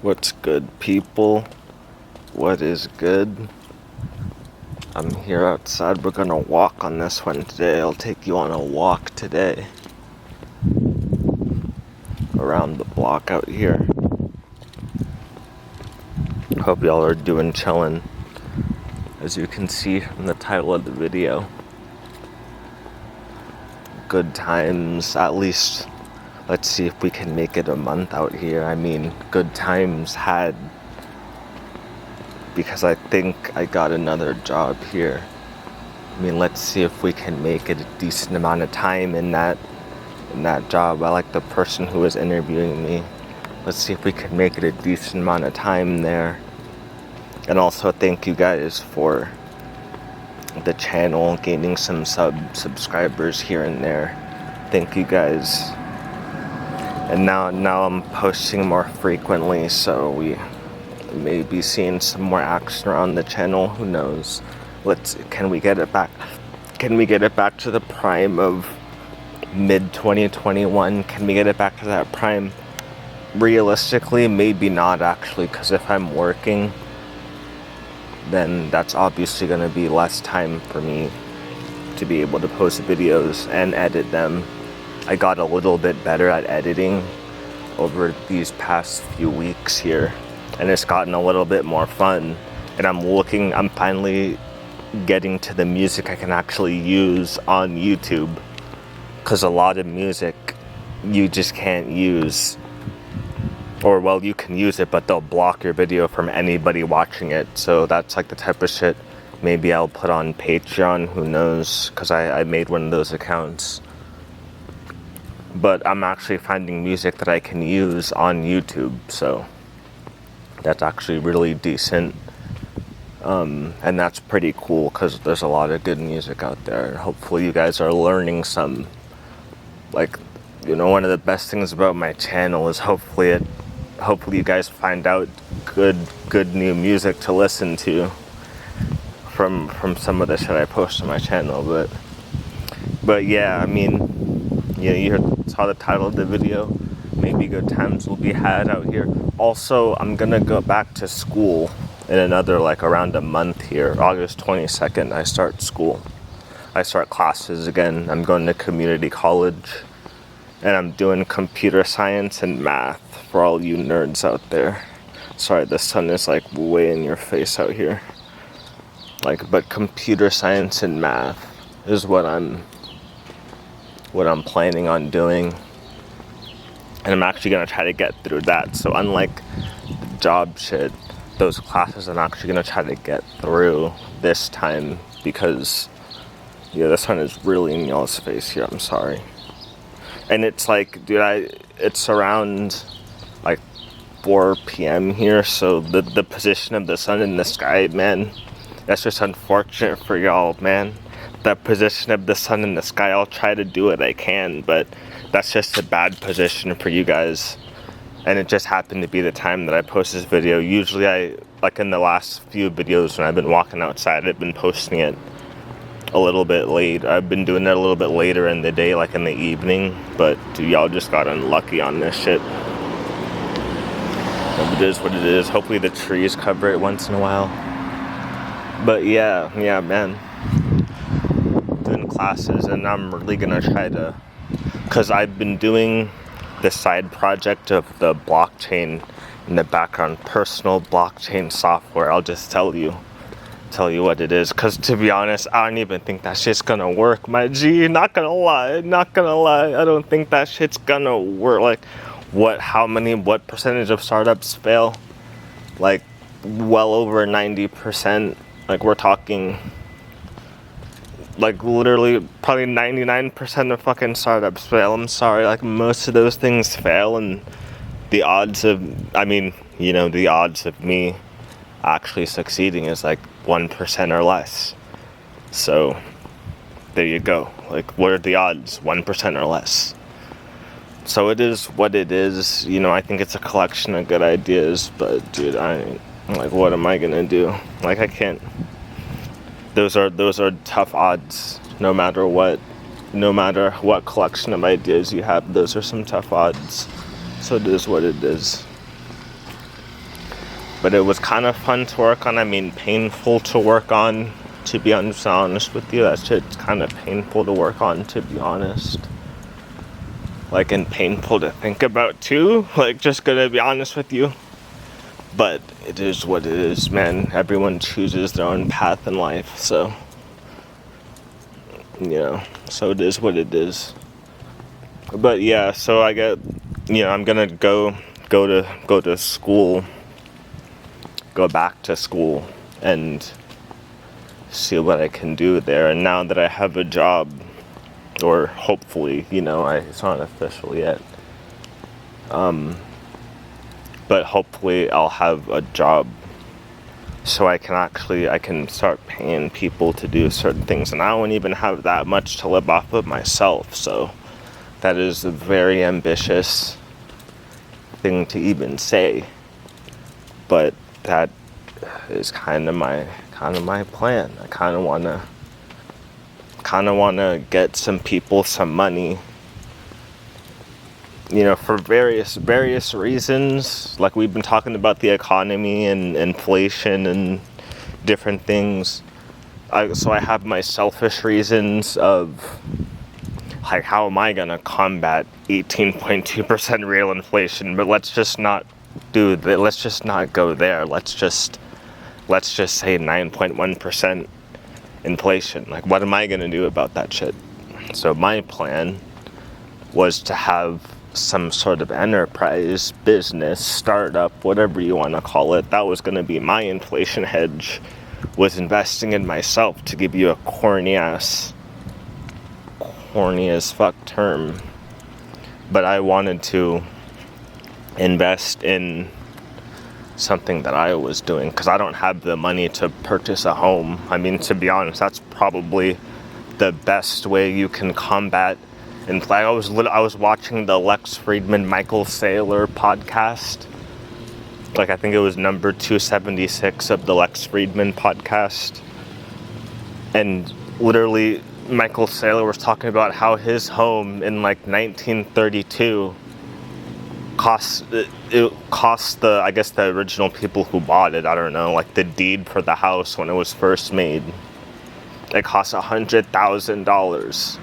What's good, people? What is good? I'm here outside. We're gonna walk on this one today. I'll take you on a walk today around the block out here. Hope y'all are doing chillin'. As you can see from the title of the video, good times. At least let's see if we can make it a month out here. I mean, good times had, because I think I got another job here. I mean, let's see if we can make it a decent amount of time in that job. I like the person who was interviewing me. Let's see if we can make it a decent amount of time there. And also thank you guys for the channel, gaining some subscribers here and there. Thank you guys. And now I'm posting more frequently, so we may be seeing some more action around the channel. Who knows? Can we get it back? Can we get it back to the prime of mid 2021? Can we get it back to that prime? Realistically, maybe not actually, because if I'm working, then that's obviously going to be less time for me to be able to post videos and edit them. I got a little bit better at editing over these past few weeks here, and it's gotten a little bit more fun. And I'm finally getting to the music I can actually use on YouTube, because a lot of music you just can't use. Or, well, you can use it, but they'll block your video from anybody watching it. So that's like the type of shit maybe I'll put on Patreon, who knows, because I made one of those accounts. But I'm actually finding music that I can use on YouTube, so that's actually really decent. And that's pretty cool, because there's a lot of good music out there. Hopefully you guys are learning some. Like, you know, one of the best things about my channel is hopefully you guys find out good new music to listen to from some of the shit I post on my channel. But yeah, I mean, you saw the title of the video. Maybe good times will be had out here. Also, I'm gonna go back to school in another, like, around a month here. August 22nd, I start school. I start classes again. I'm going to community college, and I'm doing computer science and math for all you nerds out there. Sorry, the sun is like way in your face out here. But computer science and math is what I'm planning on doing. And I'm actually gonna try to get through that. So unlike the job shit, those classes I'm actually gonna try to get through this time, because the sun is really in y'all's face here. I'm sorry. And it's like, dude, it's around like 4 p.m. here, so the position of the sun in the sky, man, that's just unfortunate for y'all, man. The position of the sun in the sky, I'll try to do what I can, but that's just a bad position for you guys. And it just happened to be the time that I post this video. Usually like in the last few videos when I've been walking outside, I've been posting it a little bit late. I've been doing it a little bit later in the day, like in the evening, but dude, y'all just got unlucky on this shit. It is what it is. Hopefully the trees cover it once in a while. But yeah, man. Doing classes, and I'm really gonna try to, because I've been doing the side project of the blockchain in the background, personal blockchain software. I'll just tell you what it is, because to be honest, I don't even think that shit's gonna work, my G. Not gonna lie, I don't think that shit's gonna work. Like, what percentage of startups fail? Like, well over 90%. Like, we're talking, like, literally probably 99% of fucking startups fail. I'm sorry, like, most of those things fail, and the odds of me actually succeeding is like 1% or less. So there you go. Like, what are the odds? 1% or less. So it is what it is. I think it's a collection of good ideas, but dude, what am I gonna do? Like, I can't. Those are tough odds. No matter what collection of ideas you have, those are some tough odds. So it is what it is. But it was kind of fun to work on. I mean, painful to work on, to be honest with you. That shit's kind of painful to work on, to be honest. Like, and painful to think about too. Like, just gonna be honest with you. But it is what it is, man. Everyone chooses their own path in life, so, you know, so it is what it is. But yeah, so I get, you know, I'm gonna go to school, go back to school, and see what I can do there. And now that I have a job, or hopefully, you know, it's not official yet, but hopefully I'll have a job so I can start paying people to do certain things. And I don't even have that much to live off of myself, so that is a very ambitious thing to even say. But that is kind of my plan. I kind of wanna get some people some money, you know, for various reasons. Like, we've been talking about the economy and inflation and different things. So I have my selfish reasons of, like, how am I gonna combat 18.2% real inflation? But let's just not do that. Let's just not go there. Let's just say 9.1% inflation. Like, what am I gonna do about that shit? So my plan was to have some sort of enterprise, business, startup, whatever you want to call it. That was going to be my inflation hedge, was investing in myself, to give you a corny as fuck term. But I wanted to invest in something that I was doing, because I don't have the money to purchase a home. I mean, to be honest, that's probably the best way you can combat. And I was watching the Lex Friedman, Michael Saylor podcast. Like, I think it was number 276 of the Lex Friedman podcast. And literally, Michael Saylor was talking about how his home in, like, 1932 cost the, I guess, the original people who bought it, I don't know, like, the deed for the house when it was first made, it cost $100,000.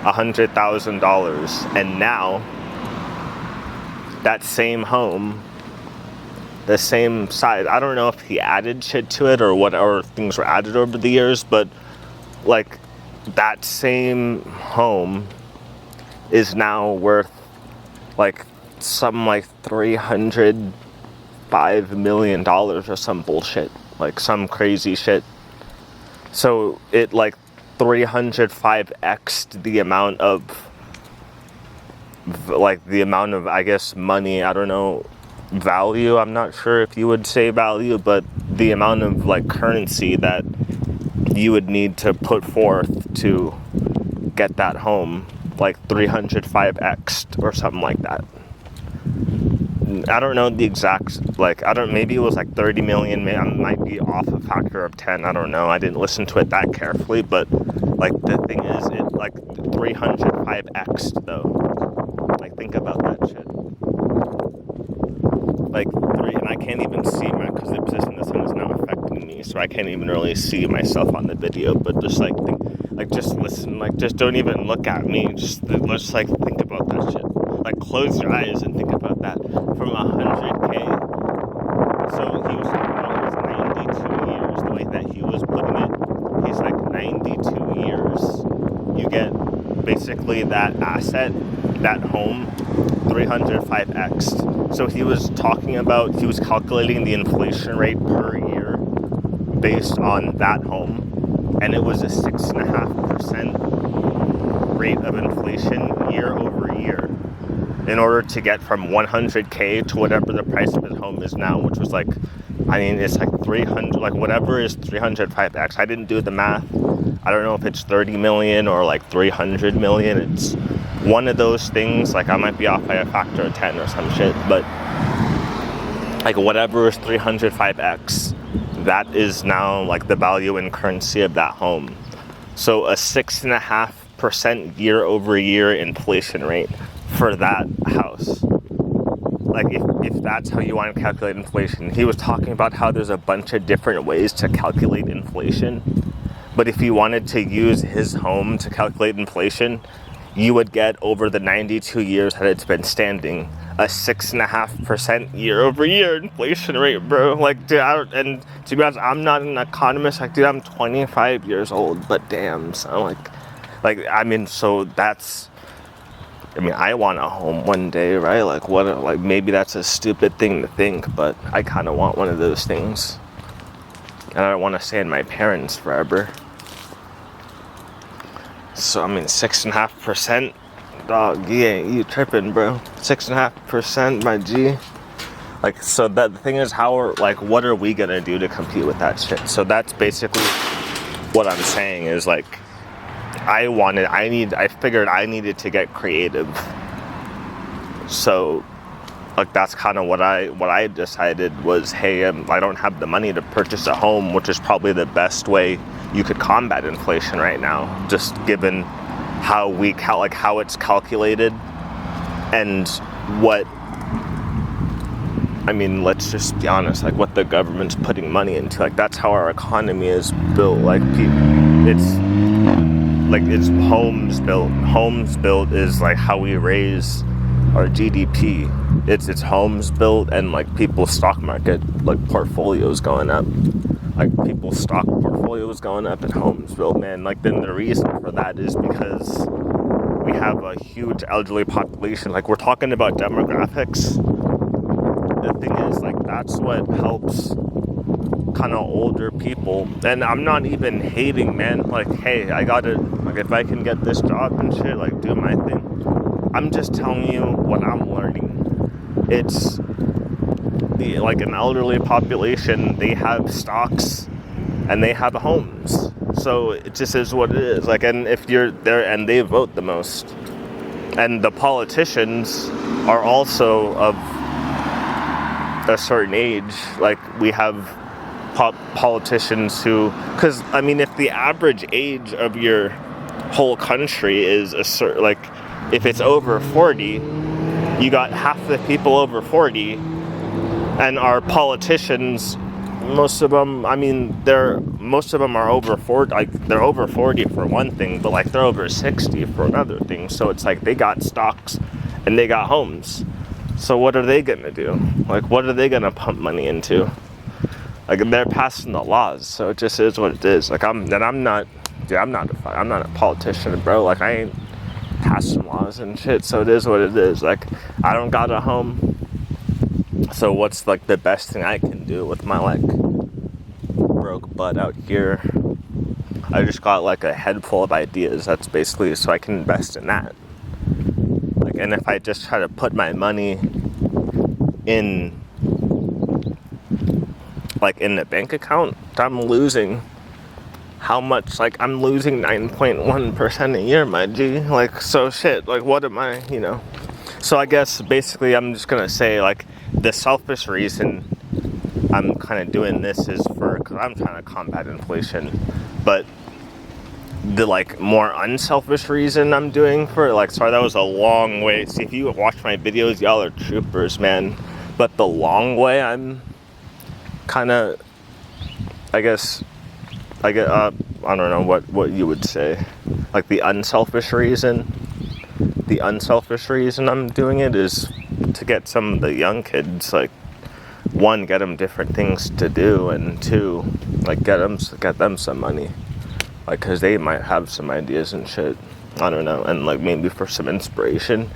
$100,000. And now that same home, the same size, I don't know if he added shit to it or what, or things were added over the years, but like, that same home is now worth like something like $305 million or some bullshit, like some crazy shit. So it like 305x'd the amount of, I guess, money, I don't know, value, I'm not sure if you would say value, but the amount of, like, currency that you would need to put forth to get that home, like 305x'd or something like that. I don't know the exact, like, maybe it was like 30 million, maybe I might be off a factor of 10, I don't know, I didn't listen to it that carefully, but, like, the thing is, it, like, 305x'd, though. Like, think about that shit. Like, and I can't even see because the position of the sun is now affecting me, so I can't even really see myself on the video, but just, like, just listen, like, just don't even look at me, let's, like, think about that shit. Like, close your eyes and think about that. From 100K. So he was talking about his 92 years, the way that he was putting it. He's like 92 years. You get basically that asset, that home, 305x. So he was calculating the inflation rate per year based on that home. And it was a 6.5% rate of inflation year over year, in order to get from 100K to whatever the price of his home is now, which was like, I mean, it's like 300, like whatever is 305x. I didn't do the math. I don't know if it's 30 million or like 300 million. It's one of those things. Like, I might be off by a factor of 10 or some shit, but like, whatever is 305x, that is now like the value in currency of that home. So a 6.5% year over year inflation rate for that house. like if that's how you want to calculate inflation, he was talking about how there's a bunch of different ways to calculate inflation. But if you wanted to use his home to calculate inflation, you would get, over the 92 years that it's been standing, a 6.5% year-over-year inflation rate, bro. Like, dude, and to be honest, I'm not an economist. Like, dude, I'm 25 years old, but damn, so I mean, so that's, I mean, I want a home one day, right? Like, what, like, maybe that's a stupid thing to think, but I kind of want one of those things. And I don't want to stay in my parents forever. So, I mean, 6.5%, dog, you tripping, bro. 6.5%, my G. Like, so that the thing is, what are we gonna do to compete with that shit? So that's basically what I'm saying is, like, I figured I needed to get creative. So, like, that's kind of what I decided was, hey, I don't have the money to purchase a home, which is probably the best way you could combat inflation right now, just given how how it's calculated and what, I mean, let's just be honest, like, what the government's putting money into. Like, that's how our economy is built. Like, it's homes built. Homes built is like how we raise our GDP. It's homes built and like people's stock market, like, portfolios going up. Like, people's stock portfolios going up and homes built, man. Like, then the reason for that is because we have a huge elderly population. Like, we're talking about demographics. The thing is, like, that's what helps kind of older people. And I'm not even hating, man. Like, hey, I gotta, like, if I can get this job and shit, like, do my thing. I'm just telling you what I'm learning. It's like an elderly population, they have stocks and they have homes. So it just is what it is. Like, and if you're there, and they vote the most, and the politicians are also of a certain age. Like, we have politicians who, because I mean, if the average age of your whole country is a certain, like, if it's over 40, you got half the people over 40. And our politicians, most of them, I mean, most of them are over 40, like, they're over 40 for one thing, but, like, they're over 60 for another thing. So it's like they got stocks and they got homes. So what are they gonna do? Like, what are they gonna pump money into? Like, they're passing the laws, so it just is what it is. Like, I'm not a politician, bro. Like, I ain't passing laws and shit, so it is what it is. Like, I don't got a home. So what's, like, the best thing I can do with my, like, broke butt out here? I just got, like, a head full of ideas. That's basically so I can invest in that. Like, and if I just try to put my money in, like, in the bank account, I'm losing how much? Like, I'm losing 9.1% a year, my G. Like, so shit. Like, what am I, you know? So I guess basically I'm just gonna say, like, the selfish reason I'm kind of doing this is because I'm trying to combat inflation, but the, like, more unselfish reason I'm doing for, like, sorry, that was a long way. See, if you watch my videos, y'all are troopers, man. But the long way, I'm kind of, I don't know what you would say, like, the unselfish reason I'm doing it is to get some of the young kids, like, one, get them different things to do, and two, like, get them some money, like, because they might have some ideas and shit. I don't know, and, like, maybe for some inspiration.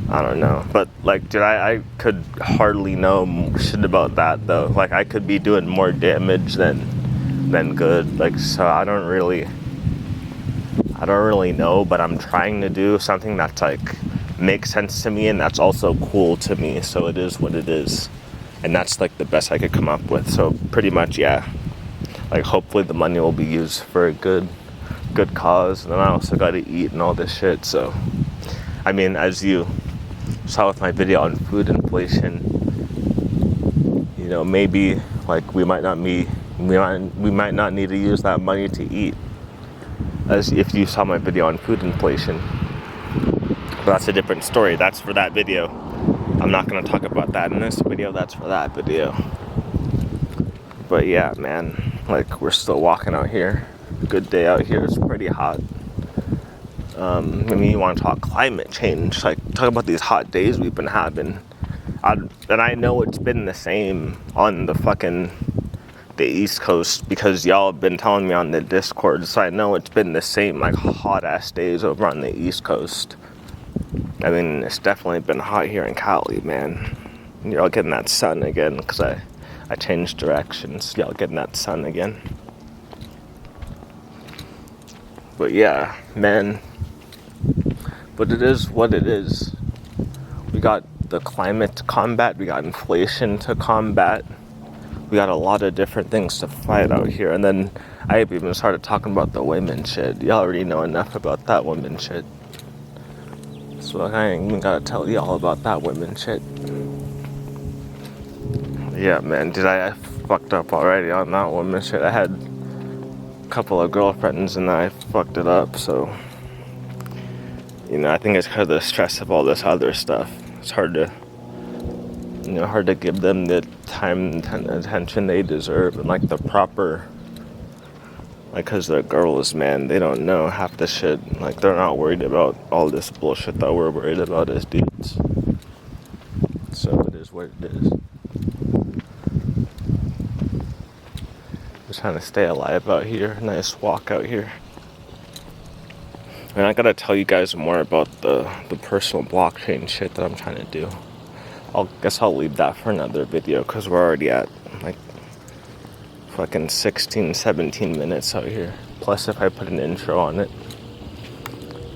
I don't know, but, like, dude, I could hardly know shit about that, though. Like, I could be doing more damage than good. Like, so I don't really know, but I'm trying to do something that's, like, makes sense to me and that's also cool to me. So it is what it is, and that's, like, the best I could come up with. So pretty much, yeah, like, hopefully the money will be used for a good cause. And then I also got to eat and all this shit. So I mean, as you saw with my video on food inflation, you know, maybe, like, we might not need to use that money to eat, as if you saw my video on food inflation. But that's a different story. That's for that video. I'm not gonna talk about that in this video, that's for that video. But yeah, man, like we're still walking out here. Good day out here, it's pretty hot. I mean, you want to talk climate change, like talk about these hot days we've been having. And I know it's been the same on the East Coast because y'all have been telling me on the Discord, so I know it's been the same like hot ass days over on the East Coast. I mean, it's definitely been hot here in Cali, man. Y'all getting that sun again because I changed directions. Y'all getting that sun again. But yeah, man. But it is what it is. We got the climate to combat. We got inflation to combat. We got a lot of different things to fight out here. And then I even started talking about the women shit. Y'all already know enough about that women shit. So I ain't even gotta tell y'all about that women shit. Yeah, man, I fucked up already on that women shit. I had a couple of girlfriends and I fucked it up, so... You know, I think it's because of the stress of all this other stuff. It's hard to give them the time and attention they deserve and like the proper, like, because they're girls, man, they don't know half the shit. Like, they're not worried about all this bullshit that we're worried about as dudes. So it is what it is. Just trying to stay alive out here. Nice walk out here. And I gotta tell you guys more about the personal blockchain shit that I'm trying to do. Guess I'll leave that for another video because we're already at like fucking 16, 17 minutes out here. Plus if I put an intro on it.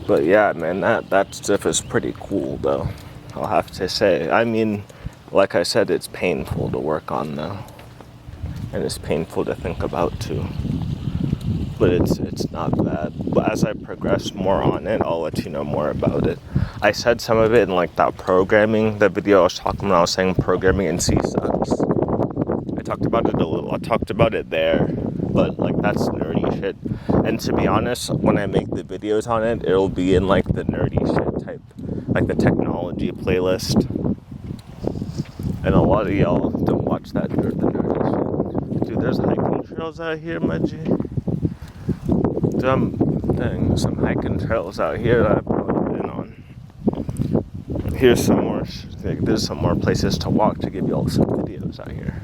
But yeah, man, that stuff is pretty cool though, I'll have to say. I mean, like I said, it's painful to work on though. And it's painful to think about too. But it's not bad. But as I progress more on it, I'll let you know more about it. I said some of it in like that programming, the video I was talking when I was saying programming in C sucks. I talked about it a little. I talked about it there, but like that's nerdy shit. And to be honest, when I make the videos on it, it'll be in like the nerdy shit type, like the technology playlist. And a lot of y'all don't watch that the nerdy shit. Dude, there's hiking trails out here, my G. Some hiking trails out here that I've probably been on. Here's some more, there's some more places to walk to give y'all some videos out here.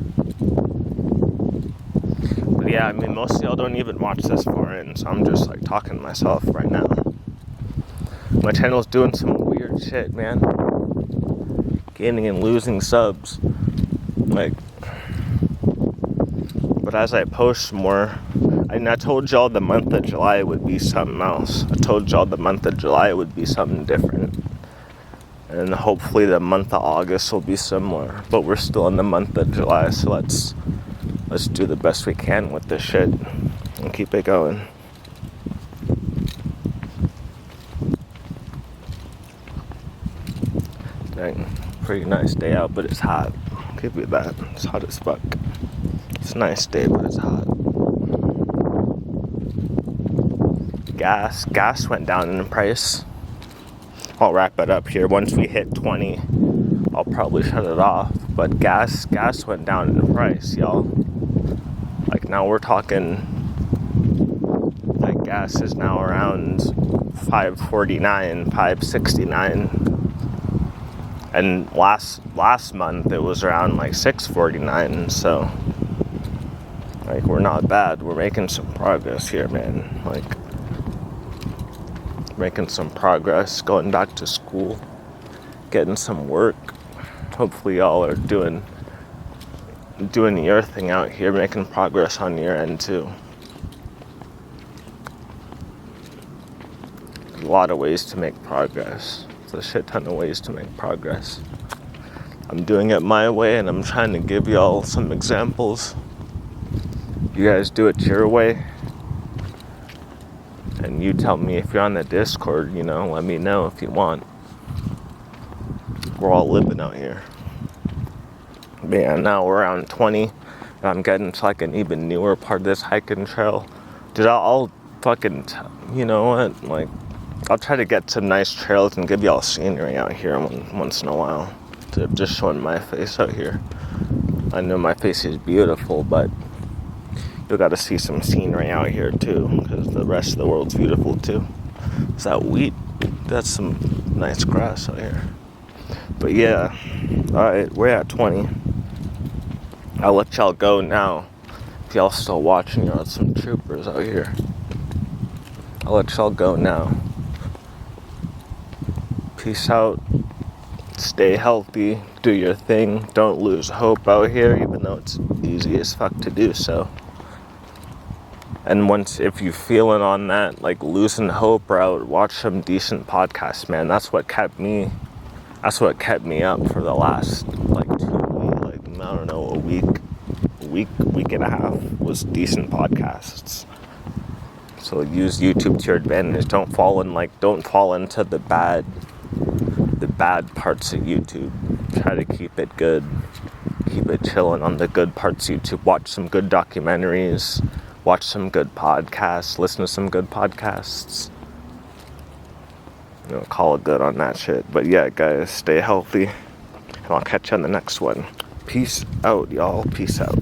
But yeah, I mean, most of y'all don't even watch this far in, so I'm just like talking to myself right now. My channel's doing some weird shit, man. Gaining and losing subs. Like, but as I post more, I told y'all the month of July would be something else. I told y'all the month of July would be something different. And hopefully the month of August will be similar. But we're still in the month of July, so let's do the best we can with this shit and keep it going. Dang, pretty nice day out, but it's hot. I'll give you that. It's hot as fuck. It's a nice day, but it's hot. Gas went down in price. I'll wrap it up here. Once we hit 20, I'll probably shut it off. But gas went down in price, y'all. Like now we're talking, like gas is now around $5.49, $5.69. And last month it was around like $6.49. So like we're not bad. We're making some progress here, man. Like making some progress, going back to school, getting some work. Hopefully y'all are doing your thing out here, making progress on your end too. There's a lot of ways to make progress. There's a shit ton of ways to make progress. I'm doing it my way and I'm trying to give y'all some examples. You guys do it your way. And you tell me if you're on the Discord, you know, let me know if you want. We're all living out here. But yeah, now we're around 20. And I'm getting to like an even newer part of this hiking trail. Dude, I'll fucking, you know what, like, I'll try to get some nice trails and give y'all scenery out here once in a while. instead of just showing my face out here. I know my face is beautiful, but you gotta see some scenery out here too, because the rest of the world's beautiful too. Is that wheat? That's some nice grass out here. But yeah, alright, we're at 20. I'll let y'all go now. If y'all still watching, y'all some troopers out here. I'll let y'all go now. Peace out. Stay healthy. Do your thing. Don't lose hope out here, even though it's easy as fuck to do so. And if you feeling on that, like losing hope route, watch some decent podcasts, man. That's what kept me up for the last like 2 weeks, like I don't know, a week and a half was decent podcasts. So use YouTube to your advantage. Don't fall into the bad parts of YouTube. Try to keep it good. Keep it chilling on the good parts of YouTube. Watch some good documentaries. Watch some good podcasts. Listen to some good podcasts. Call it good on that shit. But yeah, guys, stay healthy. And I'll catch you on the next one. Peace out, y'all. Peace out.